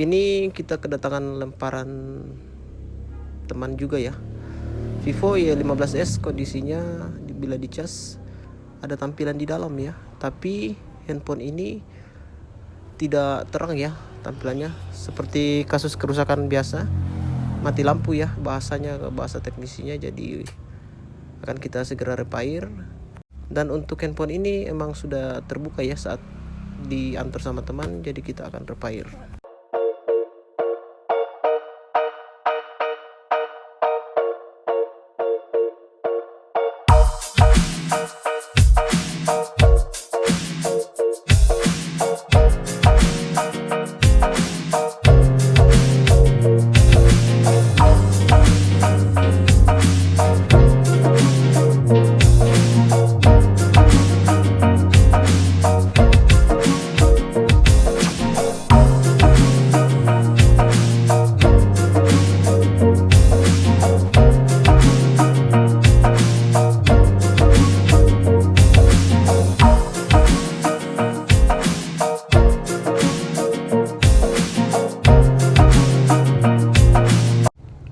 Ini kita kedatangan lemparan teman juga ya. Vivo Y17S kondisinya bila dicas ada tampilan di dalam ya. Tapi handphone ini tidak terang ya tampilannya, seperti kasus kerusakan biasa, mati lampu ya bahasanya, bahasa teknisinya. Jadi akan kita segera repair. Dan untuk handphone ini emang sudah terbuka ya saat diantar sama teman, jadi kita akan repair.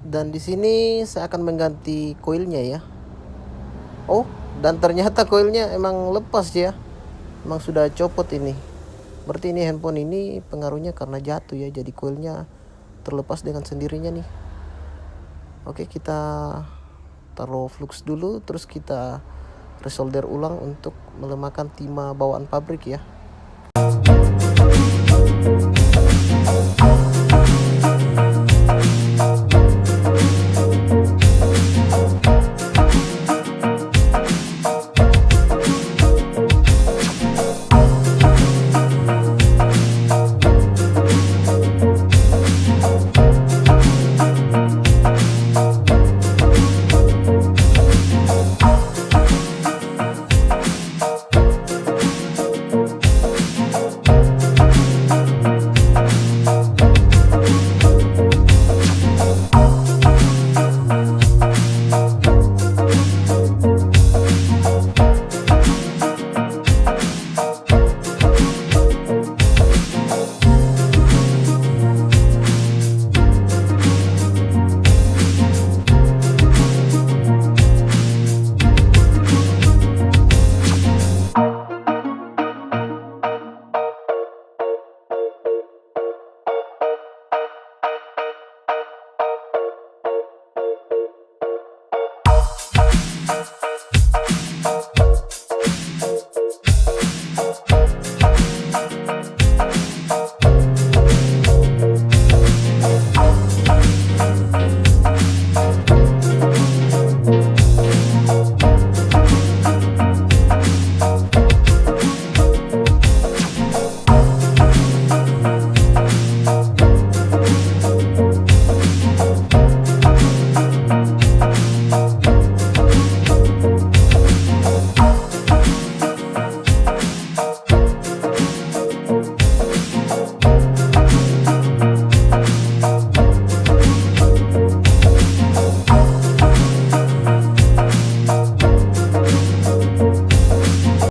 Dan di sini saya akan mengganti koilnya ya. Oh, dan ternyata koilnya emang lepas ya. Emang sudah copot ini. Berarti ini handphone ini pengaruhnya karena jatuh ya. Jadi koilnya terlepas dengan sendirinya nih. Oke, kita taruh flux dulu, terus kita resolder ulang untuk melemahkan timah bawaan pabrik ya.